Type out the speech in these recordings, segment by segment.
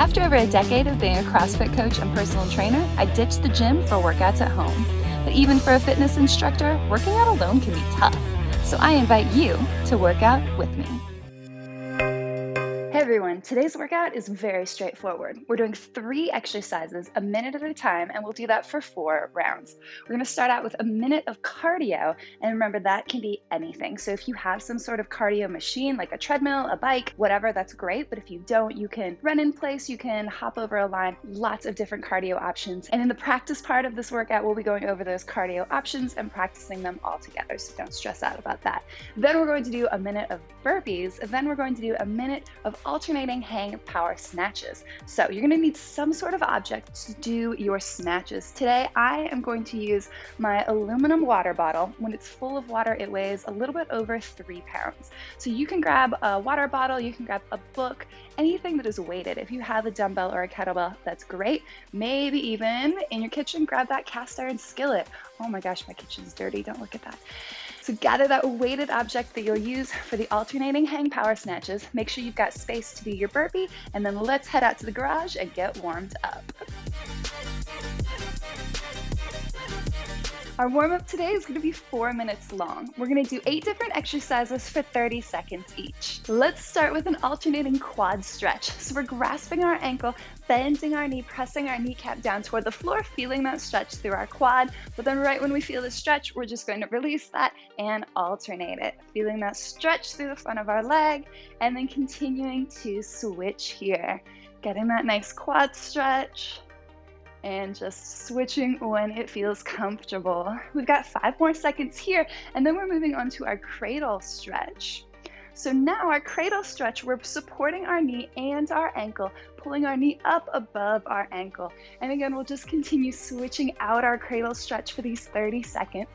After over a decade of being a CrossFit coach and personal trainer, I ditched the gym for workouts at home. But even for a fitness instructor, working out alone can be tough. So I invite you to work out with me. Hey everyone, today's workout is very straightforward. We're doing 3 exercises a minute at a time, and we'll do that for 4 rounds. We're going to start out with a minute of cardio, and remember that can be anything. So if you have some sort of cardio machine like a treadmill, a bike, whatever, that's great. But if you don't, you can run in place, you can hop over a line, lots of different cardio options. And in the practice part of this workout, we'll be going over those cardio options and practicing them all together, so don't stress out about that. Then we're going to do a minute of burpees, and then we're going to do a minute of alternating hang power snatches. So you're going to need some sort of object to do your snatches. Today I am going to use my aluminum water bottle. When it's full of water, it weighs a little bit over 3 pounds. So you can grab a water bottle, you can grab a book, anything that is weighted. If you have a dumbbell or a kettlebell, that's great. Maybe even in your kitchen, grab that cast iron skillet. Oh my gosh, my kitchen's dirty, don't look at that. So gather that weighted object that you'll use for the alternating hang power snatches. Make sure you've got space to do your burpee, and then let's head out to the garage and get warmed up. Our warm-up today is going to be 4 minutes long. We're going to do 8 different exercises for 30 seconds each. Let's start with an alternating quad stretch. So we're grasping our ankle, bending our knee, pressing our kneecap down toward the floor, feeling that stretch through our quad. But then right when we feel the stretch, we're just going to release that and alternate it. Feeling that stretch through the front of our leg, and then continuing to switch here. Getting that nice quad stretch, and just switching when it feels comfortable. We've got 5 more seconds here, and then we're moving on to our cradle stretch. So now our cradle stretch, we're supporting our knee and our ankle, pulling our knee up above our ankle. And again, we'll just continue switching out our cradle stretch for these 30 seconds.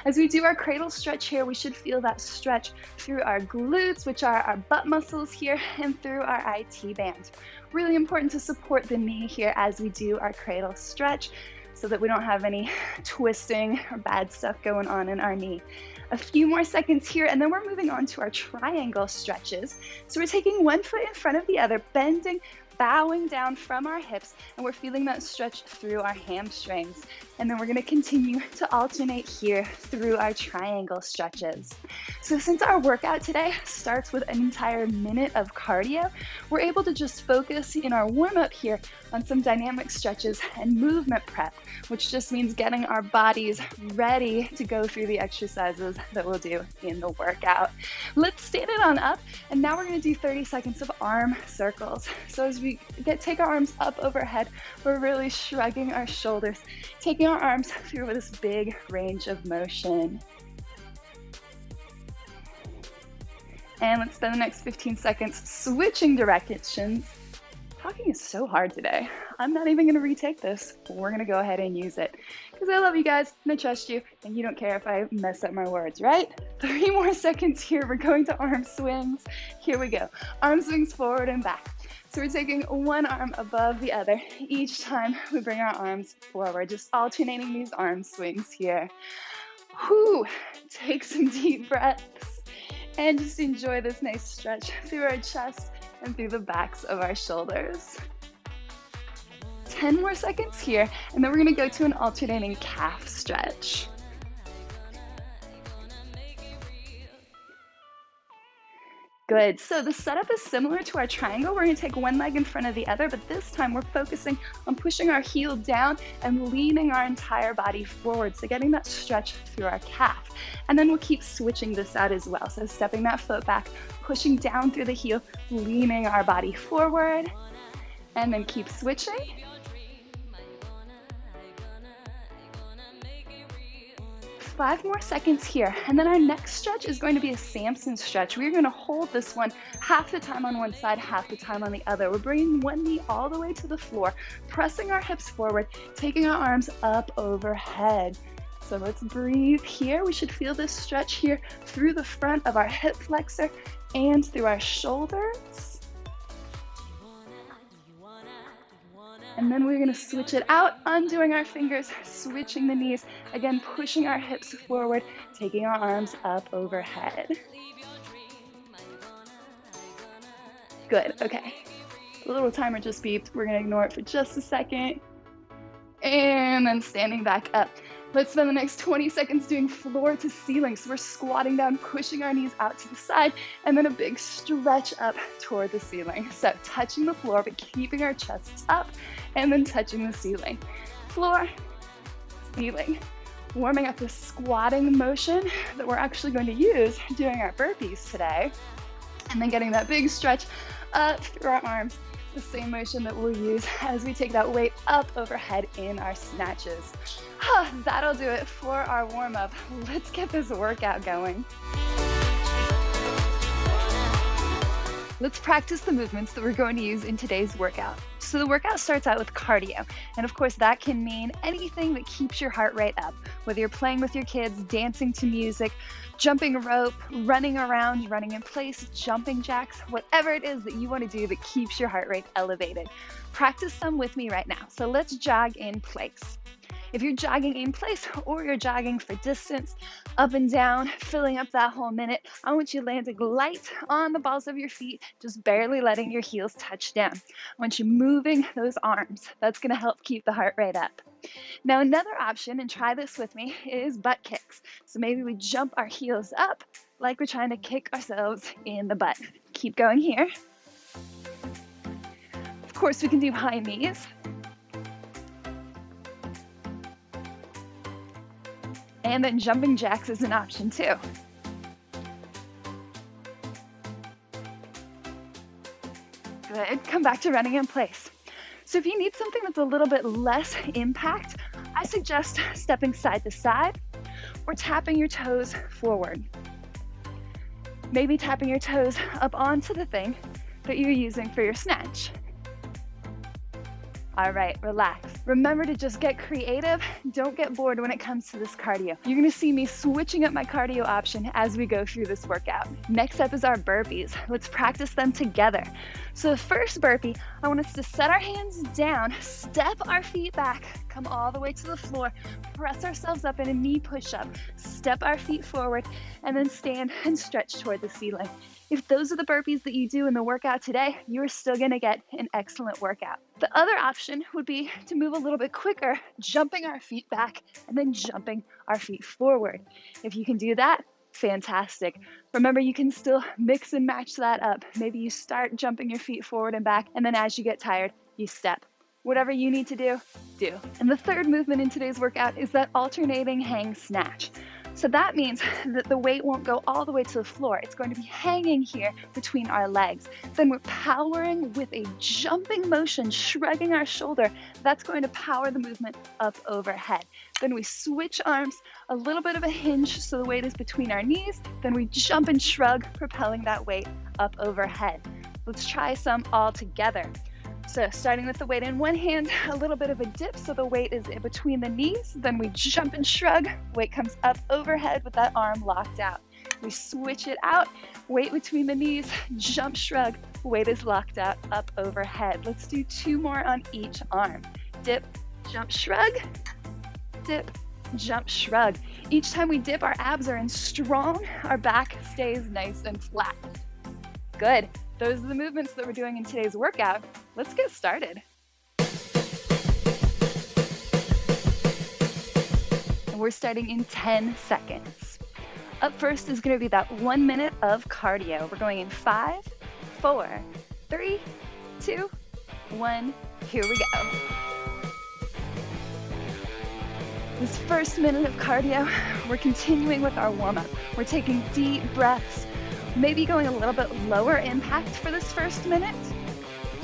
As we do our cradle stretch here, we should feel that stretch through our glutes, which are our butt muscles here, and through our IT band. Really important to support the knee here as we do our cradle stretch so that we don't have any twisting or bad stuff going on in our knee. A few more seconds here, and then we're moving on to our triangle stretches. So we're taking one foot in front of the other, bending, bowing down from our hips, and we're feeling that stretch through our hamstrings. And then we're going to continue to alternate here through our triangle stretches. So since our workout today starts with an entire minute of cardio, we're able to just focus in our warm-up here on some dynamic stretches and movement prep, which just means getting our bodies ready to go through the exercises that we'll do in the workout. Let's stand it on up, and now we're going to do 30 seconds of arm circles. So as we take our arms up overhead, we're really shrugging our shoulders, taking our arms through this big range of motion. And let's spend the next 15 seconds switching directions. Talking is so hard today. I'm not even going to retake this. We're going to go ahead and use it because I love you guys and I trust you, and you don't care if I mess up my words, right? 3 more seconds here. We're going to arm swings. Here we go. Arm swings forward and back. So we're taking one arm above the other each time we bring our arms forward, just alternating these arm swings here. Whew. Take some deep breaths and just enjoy this nice stretch through our chest and through the backs of our shoulders. 10 more seconds here, and then we're going to go to an alternating calf stretch. Good. So the setup is similar to our triangle. We're going to take one leg in front of the other, but this time we're focusing on pushing our heel down and leaning our entire body forward. So getting that stretch through our calf. And then we'll keep switching this out as well. So stepping that foot back, pushing down through the heel, leaning our body forward, and then keep switching. 5 more seconds here, and then our next stretch is going to be a Samson stretch. We're going to hold this one half the time on one side, half the time on the other. We're bringing one knee all the way to the floor, pressing our hips forward, taking our arms up overhead. So let's breathe here. We should feel this stretch here through the front of our hip flexor and through our shoulders. And then we're going to switch it out, undoing our fingers, switching the knees, again pushing our hips forward, taking our arms up overhead. Good, okay. The little timer just beeped. We're gonna ignore it for just a second. And then standing back up. Let's spend the next 20 seconds doing floor to ceiling. So we're squatting down, pushing our knees out to the side, and then a big stretch up toward the ceiling. So touching the floor, but keeping our chests up, and then touching the ceiling. Floor, ceiling. Warming up the squatting motion that we're actually going to use doing our burpees today. And then getting that big stretch up through our arms. The same motion that we'll use as we take that weight up overhead in our snatches. That'll do it for our warm-up. Let's get this workout going. Let's practice the movements that we're going to use in today's workout. So the workout starts out with cardio. And of course, that can mean anything that keeps your heart rate up, whether you're playing with your kids, dancing to music, jumping rope, running around, running in place, jumping jacks, whatever it is that you want to do that keeps your heart rate elevated. Practice some with me right now. So let's jog in place. If you're jogging in place or you're jogging for distance, up and down, filling up that whole minute, I want you landing light on the balls of your feet, just barely letting your heels touch down. I want you moving those arms. That's going to help keep the heart rate up. Now, another option, and try this with me, is butt kicks. So maybe we jump our heels up like we're trying to kick ourselves in the butt. Keep going here. Of course, we can do high knees. And then jumping jacks is an option too. Good, come back to running in place. So if you need something that's a little bit less impact, I suggest stepping side to side or tapping your toes forward. Maybe tapping your toes up onto the thing that you're using for your snatch. All right, relax. Remember to just get creative. Don't get bored when it comes to this cardio. You're gonna see me switching up my cardio option as we go through this workout. Next up is our burpees. Let's practice them together. So the first burpee, I want us to set our hands down, step our feet back, come all the way to the floor, press ourselves up in a knee push-up, step our feet forward, and then stand and stretch toward the ceiling. If those are the burpees that you do in the workout today, you're still gonna get an excellent workout. The other option would be to move a little bit quicker, jumping our feet back and then jumping our feet forward. If you can do that, fantastic. Remember, you can still mix and match that up. Maybe you start jumping your feet forward and back, and then as you get tired, you step. Whatever you need to do, do. And the third movement in today's workout is that alternating hang snatch. So that means that the weight won't go all the way to the floor. It's going to be hanging here between our legs. Then we're powering with a jumping motion, shrugging our shoulder. That's going to power the movement up overhead. Then we switch arms, a little bit of a hinge so the weight is between our knees. Then we jump and shrug, propelling that weight up overhead. Let's try some all together. So starting with the weight in one hand, a little bit of a dip so the weight is in between the knees. Then we jump and shrug, weight comes up overhead with that arm locked out. We switch it out, weight between the knees, jump, shrug, weight is locked out, up overhead. Let's do 2 more on each arm. Dip, jump, shrug, dip, jump, shrug. Each time we dip, our abs are in strong, our back stays nice and flat. Good. Those are the movements that we're doing in today's workout. Let's get started. And we're starting in 10 seconds. Up first is going to be that 1 minute of cardio. We're going in 5, 4, 3, 2, 1. Here we go. This first minute of cardio, we're continuing with our warm-up. We're taking deep breaths, maybe going a little bit lower impact for this first minute.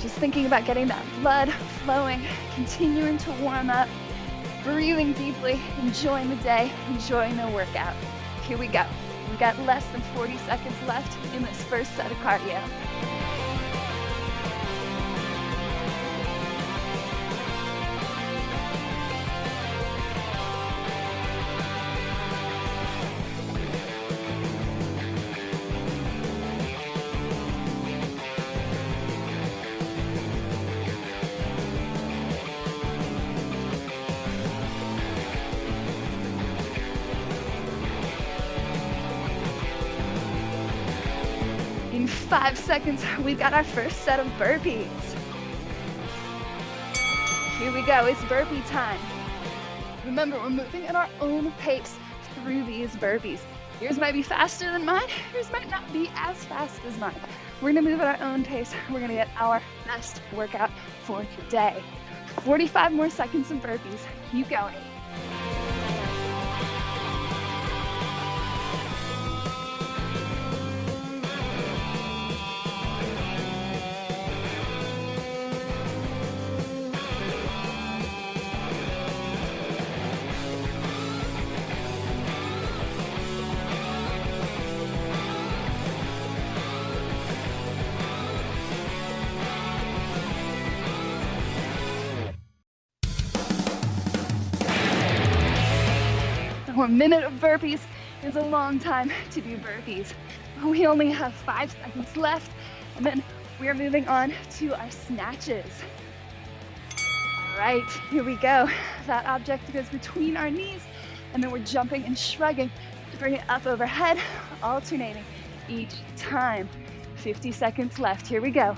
Just thinking about getting that blood flowing, continuing to warm up, breathing deeply, enjoying the day, enjoying the workout. Here we go. We've got less than 40 seconds left in this first set of cardio. In 5 seconds, we've got our first set of burpees. Here we go, it's burpee time. Remember, we're moving at our own pace through these burpees. Yours might be faster than mine, yours might not be as fast as mine. We're gonna move at our own pace. We're gonna get our best workout for today. 45 more seconds of burpees. Keep going. A minute of burpees is a long time to do burpees. We only have 5 seconds left, and then we are moving on to our snatches. All right, here we go. That object goes between our knees, and then we're jumping and shrugging to bring it up overhead, alternating each time. 50 seconds left. Here we go.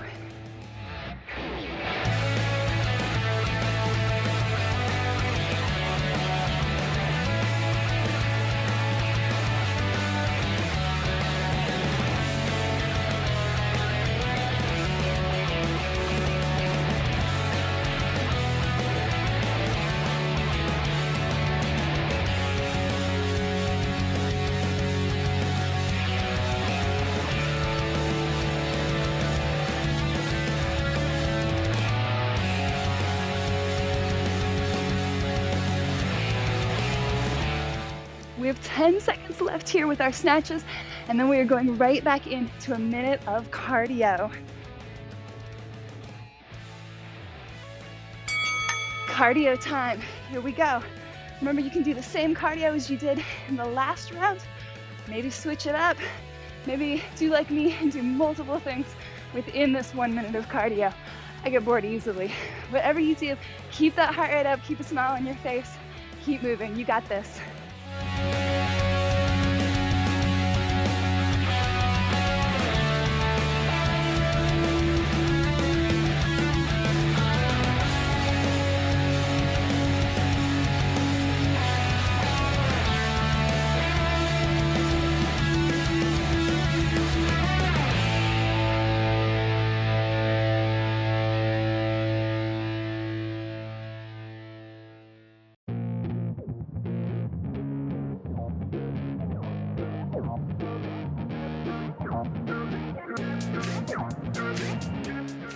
We have 10 seconds left here with our snatches, and then we are going right back into a minute of cardio. Cardio time, here we go. Remember, you can do the same cardio as you did in the last round. Maybe switch it up. Maybe do like me and do multiple things within this 1 minute of cardio. I get bored easily. Whatever you do, keep that heart rate up, keep a smile on your face, keep moving, you got this.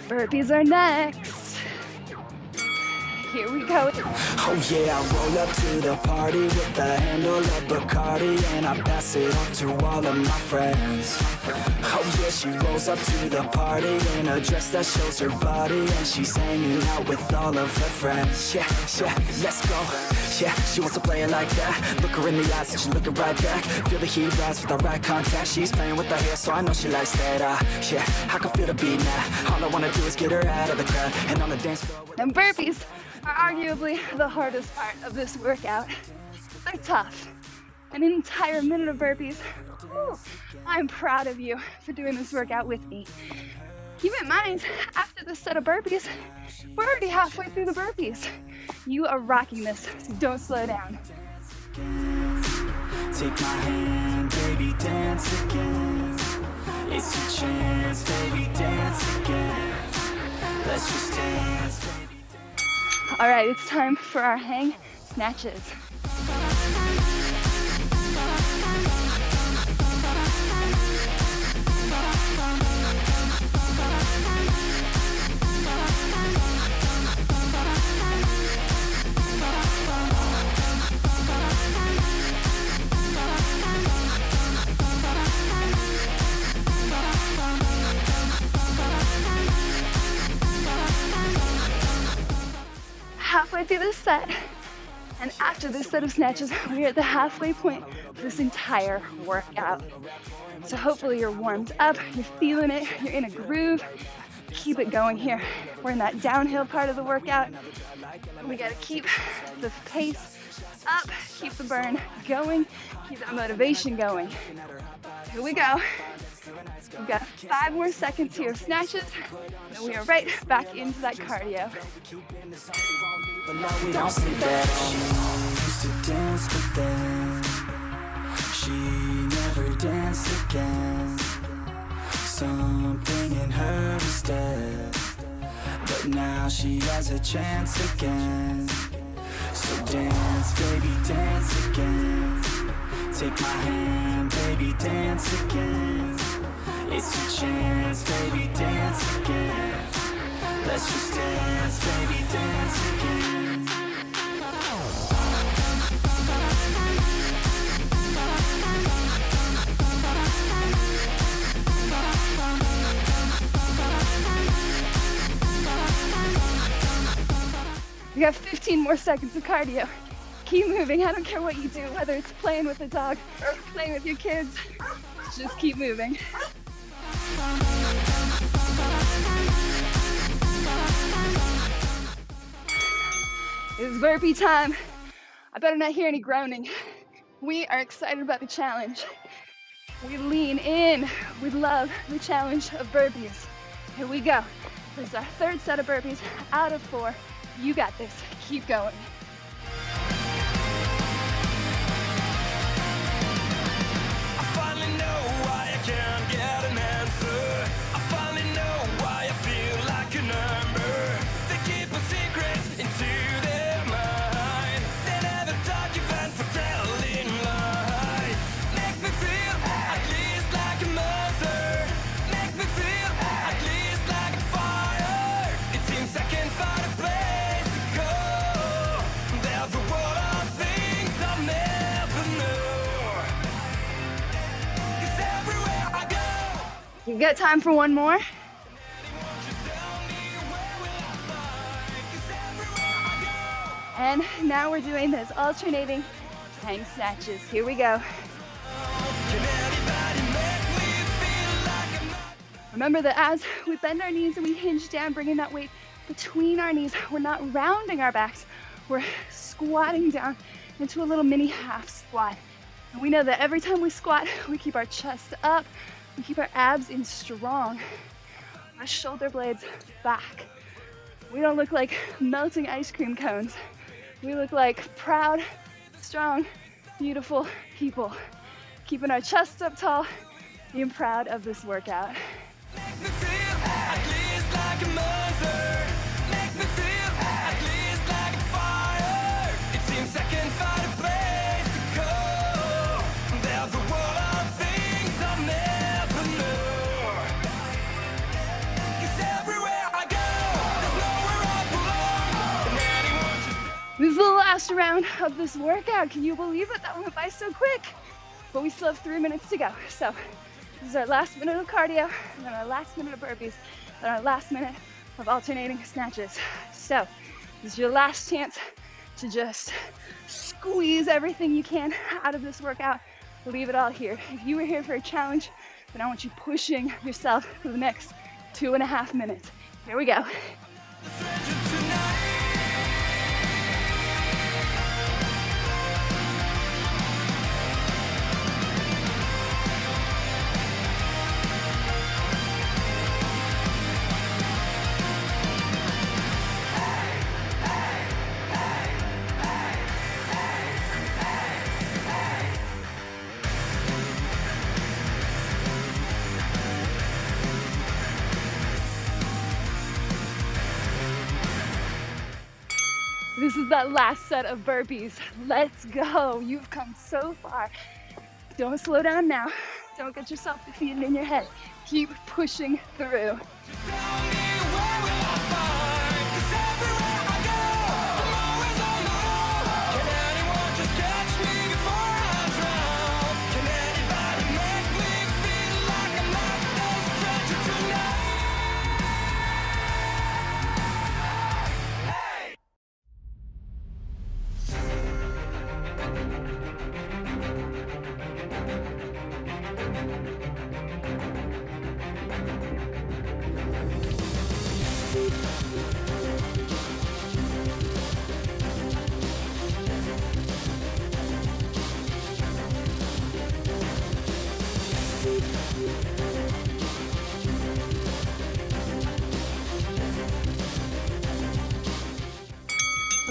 Burpees are next. Here we go. Oh yeah, I roll up to the party with the handle of Bacardi, and I pass it off to all of my friends. Oh yeah, she rolls up to the party in a dress that shows her body, and she's hanging out with all of her friends. Yeah, yeah, let's go. Yeah, she wants to play it like that. Look her in the eyes and she's looking right back. Feel the heat rise with the right contact. She's playing with her hair, so I know she likes that. Yeah, I can feel the beat now. All I wanna do is get her out of the crowd and on the dance floor. And burpees are arguably the hardest part of this workout. They're tough. An entire minute of burpees. Whew, I'm proud of you for doing this workout with me. Keep in mind, after this set of burpees, we're already halfway through the burpees. You are rocking this, so don't slow down. Take my hand, baby, dance again. It's your chance, baby, dance again. Let's just dance, baby. All right, it's time for our hang snatches. Halfway through this set, and after this set of snatches, we are at the halfway point of this entire workout. So hopefully you're warmed up, you're feeling it, you're in a groove. Keep it going here. We're in that downhill part of the workout. We gotta keep the pace up, keep the burn going, keep that motivation going. Here we go. We've got 5 more seconds here of snatches, and we are right back into that cardio. But now we don't sleep at all. She used to dance, but then she never danced again. Something in her was dead, but now she has a chance again. So dance, baby, dance again. Take my hand, baby, dance again. It's your chance, baby, dance again. Let's just dance, baby, dance again. You got 15 more seconds of cardio. Keep moving. I don't care what you do, whether it's playing with a dog, playing with your kids. Just keep moving. It's burpee time. I better not hear any groaning. We are excited about the challenge. We lean in. We love the challenge of burpees. Here we go. This is our third set of burpees out of 4. You got this. Keep going. I finally know why I can't get an answer. I finally know why I feel like a number. They keep a secret into their mind. They never document for telling lies. Make me feel at least like a monster. Make me feel at least like a fire. It seems I can't find a place to go. There's a world of things I'll never know. 'Cause everywhere I go, You got time for one more? And now we're doing this alternating hang snatches. Here we go. Remember that as we bend our knees and we hinge down, bringing that weight between our knees, we're not rounding our backs. We're squatting down into a little mini half squat. And we know that every time we squat, we keep our chest up, we keep our abs in strong, our shoulder blades back. We don't look like melting ice cream cones. We look like proud, strong, beautiful people. Keeping our chests up tall, being proud of this workout. make me feel at least like a monster. Make me feel at least like a fire. It seems I can't find a place to go. There's a world of things I'll never know. 'Cause everywhere I go, there's nowhere I belong. And anyone just This is the last round of this workout. Can you believe it? That went by so quick. But we still have 3 minutes to go. So this is our last minute of cardio, and then our last minute of burpees, and our last minute of alternating snatches. So this is your last chance to just squeeze everything you can out of this workout. Leave it all here. If you were here for a challenge, then I want you pushing yourself for the next 2.5 minutes. Here we go. This is that last set of burpees. Let's go. You've come so far. Don't slow down now. Don't get yourself defeated in your head. Keep pushing through.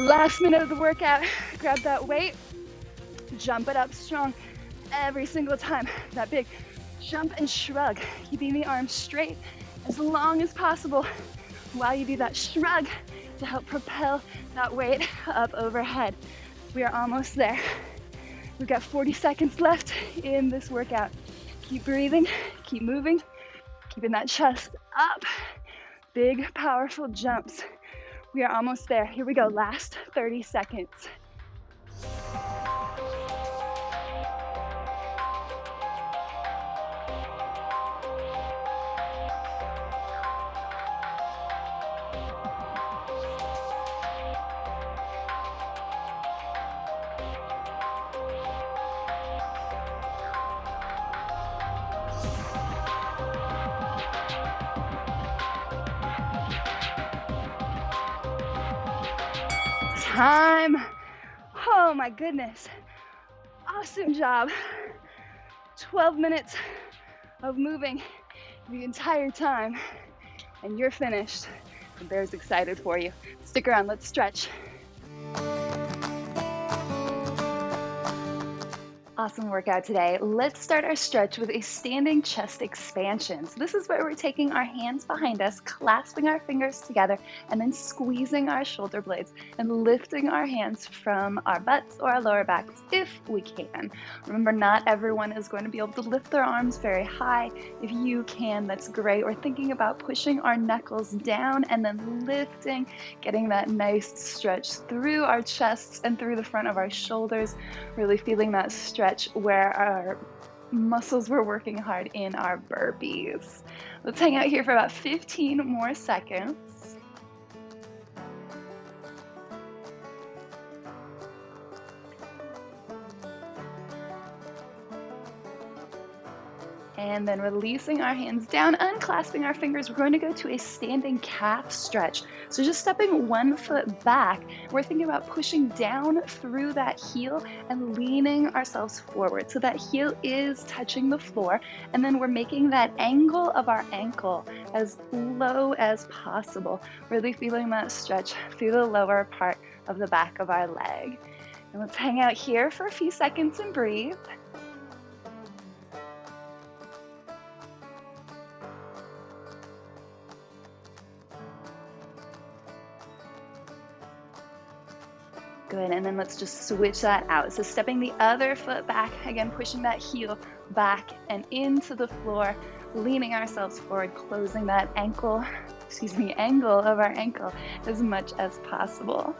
Last minute of the workout, grab that weight, jump it up strong every single time. That big jump and shrug, keeping the arms straight as long as possible while you do that shrug to help propel that weight up overhead. We are almost there. We've got 40 seconds left in this workout. Keep breathing, keep moving, keeping that chest up. Big, powerful jumps. We are almost there. Here we go, last 30 seconds. Time. Oh my goodness. Awesome job. 12 minutes of moving the entire time, and you're finished. The bear's excited for you. Stick around, let's stretch. Awesome workout today. Let's start our stretch with a standing chest expansion. So this is where we're taking our hands behind us, clasping our fingers together, and then squeezing our shoulder blades and lifting our hands from our butts or our lower backs if we can. Remember, not everyone is going to be able to lift their arms very high. If you can, that's great. We're thinking about pushing our knuckles down and then lifting, getting that nice stretch through our chests and through the front of our shoulders, really feeling that stretch where our muscles were working hard in our burpees. Let's hang out here for about 15 more seconds. And then releasing our hands down, unclasping our fingers, we're going to go to a standing calf stretch. So just stepping one foot back, we're thinking about pushing down through that heel and leaning ourselves forward. So that heel is touching the floor, and then we're making that angle of our ankle as low as possible, really feeling that stretch through the lower part of the back of our leg. And let's hang out here for a few seconds and breathe. Good, and then let's just switch that out. So stepping the other foot back, again, pushing that heel back and into the floor, leaning ourselves forward, closing that angle of our ankle as much as possible.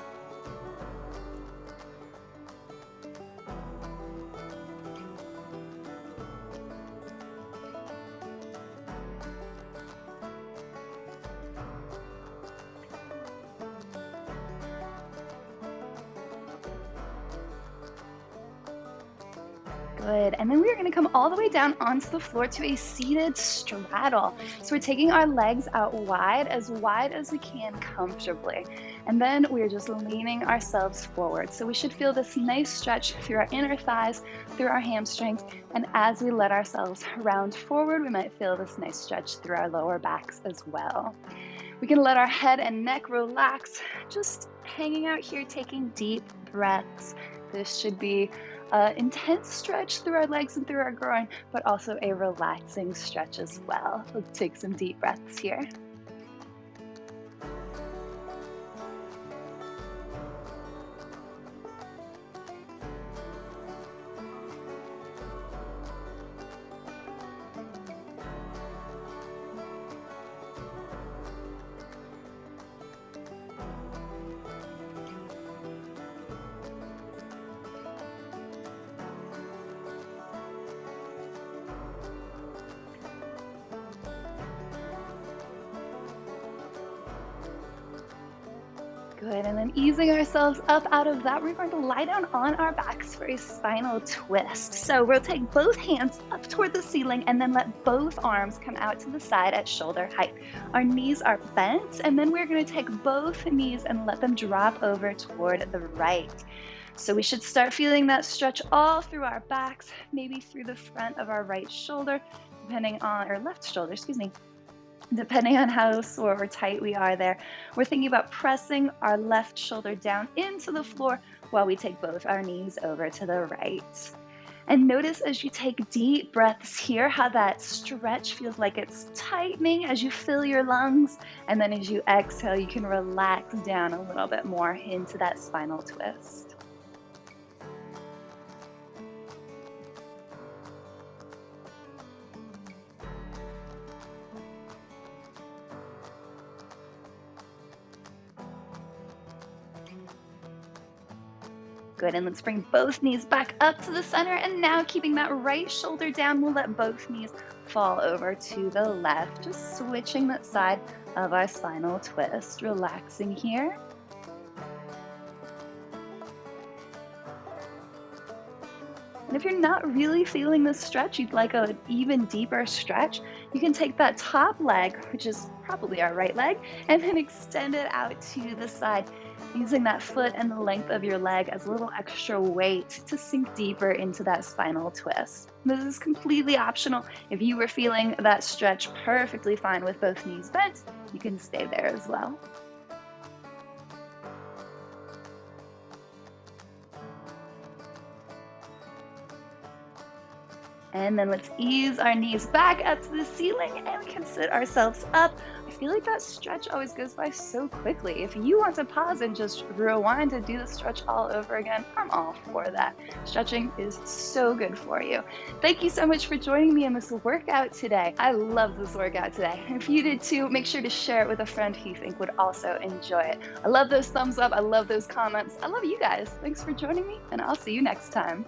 Good, and then we are going to come all the way down onto the floor to a seated straddle. So we're taking our legs out wide as we can comfortably. And then we're just leaning ourselves forward. So we should feel this nice stretch through our inner thighs, through our hamstrings, and as we let ourselves round forward, we might feel this nice stretch through our lower backs as well. We can let our head and neck relax, just hanging out here, taking deep breaths. This should be an intense stretch through our legs and through our groin, but also a relaxing stretch as well. Let's take some deep breaths here. Good, and then easing ourselves up out of that, we're going to lie down on our backs for a spinal twist. So we'll take both hands up toward the ceiling and then let both arms come out to the side at shoulder height. Our knees are bent, and then we're going to take both knees and let them drop over toward the right. So we should start feeling that stretch all through our backs, maybe through the front of our right shoulder, depending on, or left shoulder, excuse me. Depending on how sore or tight we are there, we're thinking about pressing our left shoulder down into the floor while we take both our knees over to the right. And notice as you take deep breaths here, how that stretch feels like it's tightening as you fill your lungs. And then as you exhale, you can relax down a little bit more into that spinal twist. Good, and let's bring both knees back up to the center, and now keeping that right shoulder down, we'll let both knees fall over to the left, just switching that side of our spinal twist, relaxing here. And if you're not really feeling this stretch, you'd like an even deeper stretch, you can take that top leg, which is probably our right leg, and then extend it out to the side, using that foot and the length of your leg as a little extra weight to sink deeper into that spinal twist. This is completely optional. If you were feeling that stretch perfectly fine with both knees bent, you can stay there as well. And then let's ease our knees back up to the ceiling, and we can sit ourselves up. I feel like that stretch always goes by so quickly. If you want to pause and just rewind and do the stretch all over again, I'm all for that. Stretching is so good for you. Thank you so much for joining me in this workout today. I love this workout today. If you did too, make sure to share it with a friend who you think would also enjoy it. I love those thumbs up. I love those comments. I love you guys. Thanks for joining me, and I'll see you next time.